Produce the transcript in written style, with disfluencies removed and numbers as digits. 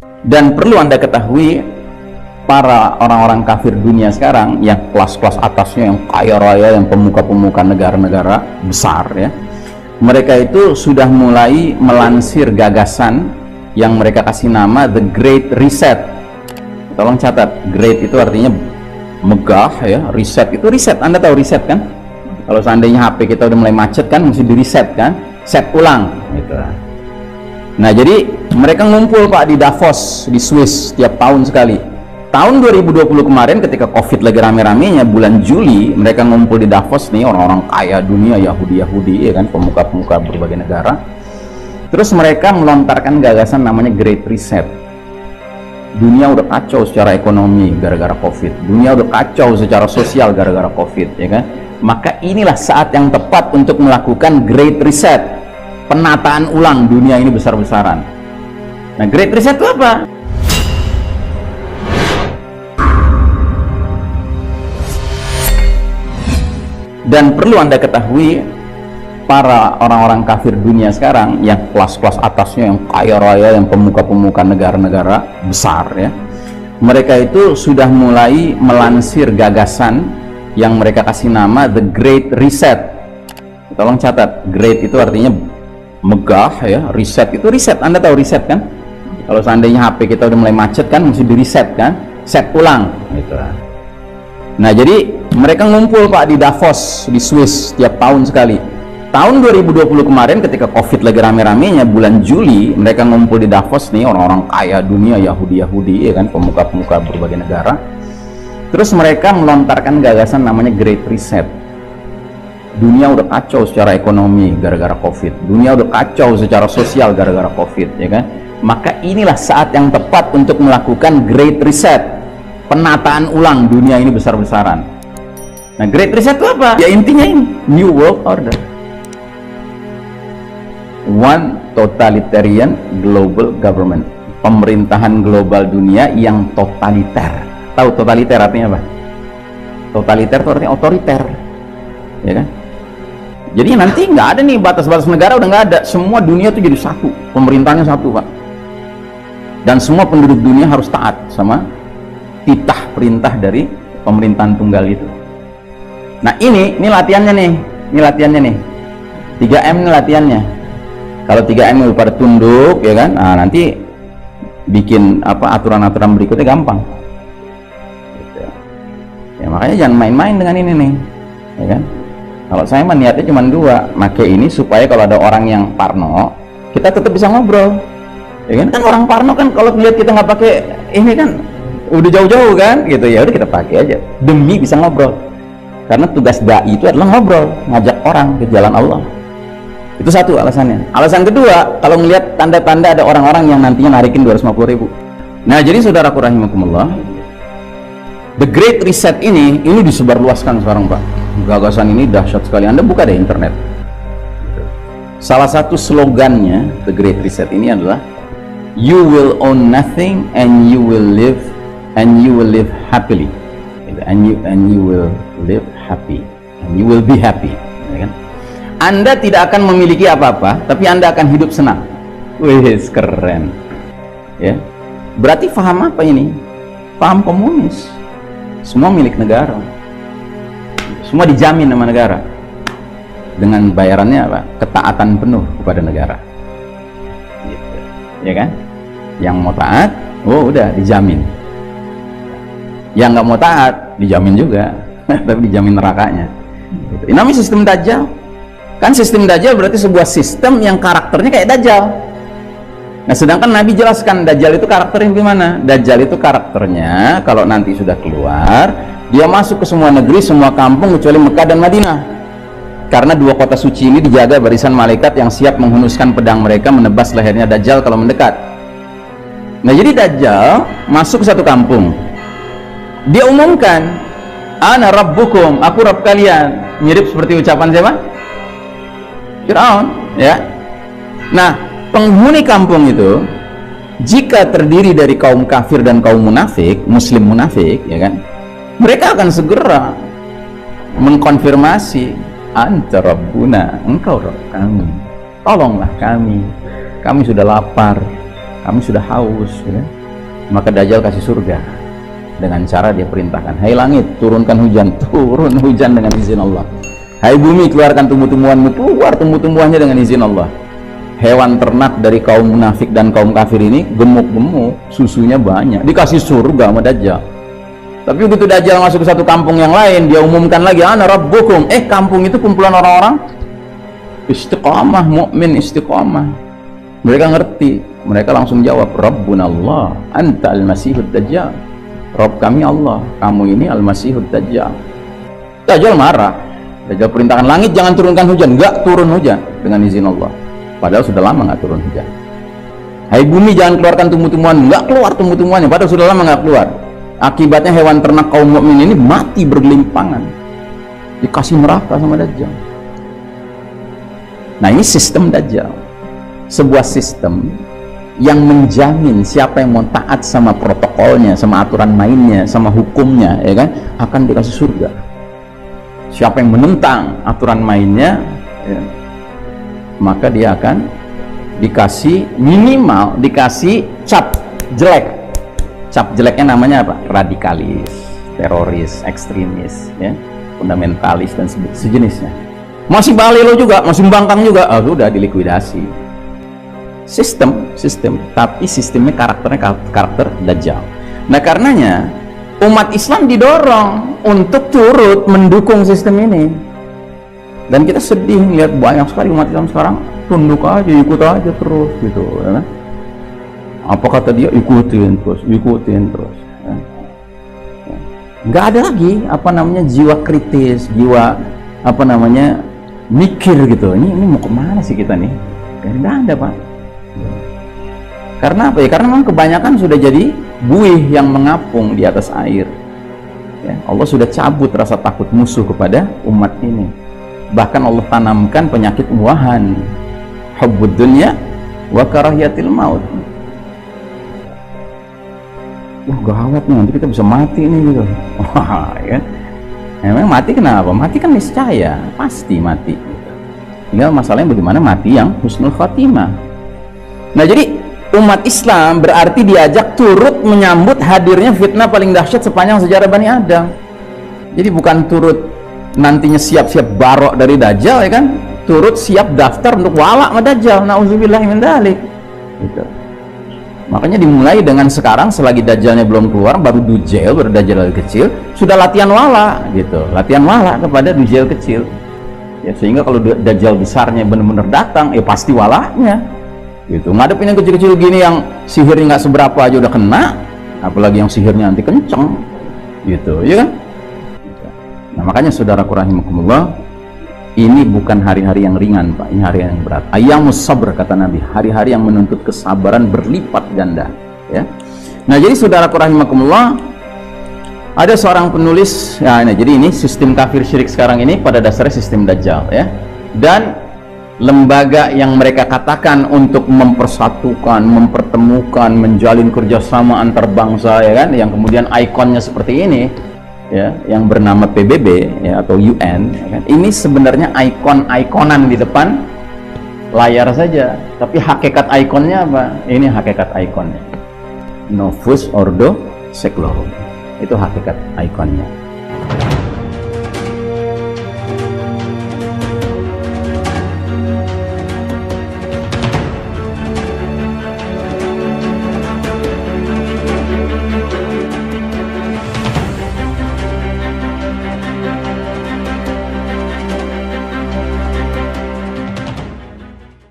Dan perlu Anda ketahui, para orang-orang kafir dunia sekarang yang kelas-kelas atasnya, yang kaya raya, yang pemuka-pemuka negara-negara besar ya, mereka itu sudah mulai melansir gagasan yang mereka kasih nama The Great Reset. Tolong catat, great itu artinya megah ya, reset itu reset. Anda tahu reset kan? Kalau seandainya HP kita udah mulai macet kan, mesti di reset kan, set ulang gitu. Nah jadi mereka ngumpul Pak di Davos di Swiss tiap tahun sekali. Tahun 2020 kemarin ketika Covid lagi rame-ramenya, bulan Juli mereka ngumpul di Davos nih, orang-orang kaya dunia, Yahudi ya kan, pemuka-pemuka berbagai negara. Terus mereka melontarkan gagasan namanya Great Reset. Dunia udah kacau secara ekonomi gara-gara Covid, dunia udah kacau secara sosial gara-gara Covid ya kan. Maka inilah saat yang tepat untuk melakukan Great Reset, penataan ulang dunia ini besar-besaran. Nah, Great Reset itu apa? Dan perlu Anda ketahui, para orang-orang kafir dunia sekarang yang kelas-kelas atasnya, yang kaya raya, yang pemuka-pemuka negara-negara besar ya, mereka itu sudah mulai melansir gagasan yang mereka kasih nama The Great Reset. Tolong catat, great itu artinya megah ya, reset itu reset. Anda tahu reset kan? Kalau seandainya HP kita udah mulai macet kan, mesti di reset kan, set ulang gitu. Nah jadi mereka ngumpul Pak di Davos di Swiss tiap tahun sekali. Tahun 2020 kemarin ketika Covid lagi rame-ramenya, bulan Juli mereka ngumpul di Davos nih, orang-orang kaya dunia, Yahudi ya kan, pemuka-pemuka berbagai negara. Terus mereka melontarkan gagasan namanya Great Reset. Dunia udah kacau secara ekonomi gara-gara Covid, dunia udah kacau secara sosial gara-gara Covid ya kan. Maka inilah saat yang tepat untuk melakukan Great Reset, penataan ulang dunia ini besar-besaran. Nah, Great Reset itu apa? Ya intinya ini, New World Order, One Totalitarian Global Government, pemerintahan global dunia yang totaliter. Tahu totaliter artinya apa? Totaliter itu artinya otoriter ya kan. Jadi nanti nggak ada nih batas-batas negara, udah nggak ada, semua dunia itu jadi satu, pemerintahnya satu Pak, dan semua penduduk dunia harus taat sama titah perintah dari pemerintahan tunggal itu. Nah ini latihannya nih, ini latihannya nih, 3M ini latihannya. Kalau 3M pada tunduk ya kan, nah nanti bikin apa aturan-aturan berikutnya gampang gitu. Ya makanya jangan main-main dengan ini nih ya kan. Kalau saya mah niatnya cuma dua, make ini supaya kalau ada orang yang parno, kita tetap bisa ngobrol ya kan. Kan orang parno kan kalau lihat kita nggak pakai ini kan udah jauh-jauh kan gitu, ya udah kita pakai aja demi bisa ngobrol, karena tugas dai itu adalah ngobrol, ngajak orang ke jalan Allah. Itu satu alasannya. Alasan kedua, kalau melihat tanda-tanda ada orang-orang yang nantinya narikin 250.000. Nah jadi saudaraku rahimakumullah, The Great Reset ini disebarluaskan sekarang Pak. Gagasan ini dahsyat sekali. Anda buka deh internet. Salah satu slogannya The Great Reset ini adalah You will own nothing and you will live happily. And you will live happy and you will be happy. Ya kan? Anda tidak akan memiliki apa-apa, tapi Anda akan hidup senang. Wih, keren. Ya. Berarti paham apa ini? Paham komunis. Semua milik negara. Semua dijamin sama negara. Dengan bayarannya apa? Ketaatan penuh kepada negara. Gitu. Ya kan? Yang mau taat, oh udah dijamin. Yang nggak mau taat, dijamin juga. Tapi dijamin nerakanya. Gitu. Ini namanya sistem Dajjal. Kan sistem Dajjal berarti sebuah sistem yang karakternya kayak Dajjal. Nah sedangkan Nabi jelaskan Dajjal itu karakternya gimana? Dajjal itu karakternya kalau nanti sudah keluar, dia masuk ke semua negeri, semua kampung kecuali Mekah dan Madinah, karena dua kota suci ini dijaga barisan malaikat yang siap menghunuskan pedang mereka menebas lehernya Dajjal kalau mendekat. Nah jadi Dajjal masuk ke satu kampung, dia umumkan ana rabbukum, aku Rabb kalian, mirip seperti ucapan siapa? Fir'aun ya. Nah penghuni kampung itu jika terdiri dari kaum kafir dan kaum munafik, muslim munafik ya kan, mereka akan segera mengkonfirmasi anta rabbuna, engkau Rabb kami, tolonglah kami sudah lapar, kami sudah haus, ya. Maka Dajjal kasih surga dengan cara dia perintahkan, hai langit turunkan hujan, turun hujan dengan izin Allah. Hai bumi keluarkan tumbuh-tumbuhanmu, keluar tumbuh-tumbuhannya dengan izin Allah. Hewan ternak dari kaum munafik dan kaum kafir ini gemuk-gemuk, susunya banyak, dikasih surga sama Dajjal. Tapi begitu Dajjal masuk ke satu kampung yang lain, dia umumkan lagi, ana rabbukum. Kampung itu kumpulan orang-orang istiqamah, mukmin istiqamah. Mereka ngerti, mereka langsung jawab, Rabbunallah, anta al-masihud Dajjal. Rabb kami Allah, kamu ini al-masihud Dajjal. Dajjal marah. Dajjal perintahkan langit jangan turunkan hujan, enggak turun hujan dengan izin Allah. Padahal sudah lama nggak turun hujan. Hai bumi jangan keluarkan tumbuh-tumbuhan, nggak keluar tumbuh-tumbuhannya, padahal sudah lama nggak keluar. Akibatnya hewan ternak kaum mukmin ini mati bergelimpangan, dikasih neraka sama Dajjal. Nah ini sistem Dajjal, sebuah sistem yang menjamin siapa yang mau taat sama protokolnya, sama aturan mainnya, sama hukumnya, ya kan, akan dikasih surga. Siapa yang menentang aturan mainnya, ya, maka dia akan dikasih minimal, dikasih cap jelek. Cap jeleknya namanya apa? Radikalis, teroris, ekstremis, ya, fundamentalis dan sejenisnya. Masih balelo juga, masih membangkang juga, sudah dilikuidasi. Sistem, tapi sistemnya karakter Dajjal. Nah karenanya umat Islam didorong untuk turut mendukung sistem ini. Dan kita sedih lihat banyak sekali umat Islam sekarang tunduk aja, ikut aja terus gitu, ya. Apa kata dia, ikutin terus, ya. Nggak ada lagi apa namanya jiwa kritis, jiwa apa namanya mikir gitu. Ini mau kemana sih kita nih? Nggak ada Pak. Karena apa ya? Karena memang kebanyakan sudah jadi buih yang mengapung di atas air. Ya, Allah sudah cabut rasa takut musuh kepada umat ini. Bahkan Allah tanamkan penyakit wahan, hubbud dunya wa karahiyatil maut. Wah gawat nih, nanti kita bisa mati nih gitu. Wah ya. Memang mati kenapa? Mati kan niscaya, pasti mati. Tinggal masalahnya bagaimana mati yang husnul khatimah. Nah jadi umat Islam berarti diajak turut menyambut hadirnya fitnah paling dahsyat sepanjang sejarah Bani Adam. Jadi bukan turut nantinya siap-siap barok dari Dajjal, ya kan, turut siap daftar untuk walak sama Dajjal. Nauzubillahi min dzalik. Gitu. Makanya dimulai dengan sekarang, selagi Dajjalnya belum keluar, baru Dujjal, baru Dajjal kecil, sudah latihan wala gitu, latihan wala kepada Dujjal kecil, ya, sehingga kalau Dajjal besarnya benar-benar datang, ya pasti walaknya gitu. Ngadepin yang kecil-kecil gini yang sihirnya nggak seberapa aja udah kena, apalagi yang sihirnya nanti kenceng gitu, ya kan. Nah makanya saudaraku rahimakumullah, ini bukan hari-hari yang ringan Pak, ini hari yang berat. Ayyamus sabr kata Nabi, hari-hari yang menuntut kesabaran berlipat ganda, ya. Nah jadi saudaraku rahimakumullah, ada seorang penulis, ya ini, jadi ini sistem kafir syirik sekarang ini pada dasarnya sistem Dajjal, ya. Dan lembaga yang mereka katakan untuk mempersatukan, mempertemukan, menjalin kerjasama antar bangsa, ya kan, yang kemudian ikonnya seperti ini, ya, yang bernama PBB, ya, atau UN, ya kan? Ini sebenarnya ikon-ikonan di depan layar saja, tapi hakikat ikonnya apa? Ini hakikat ikonnya, Novus Ordo Seclorum, itu hakikat ikonnya.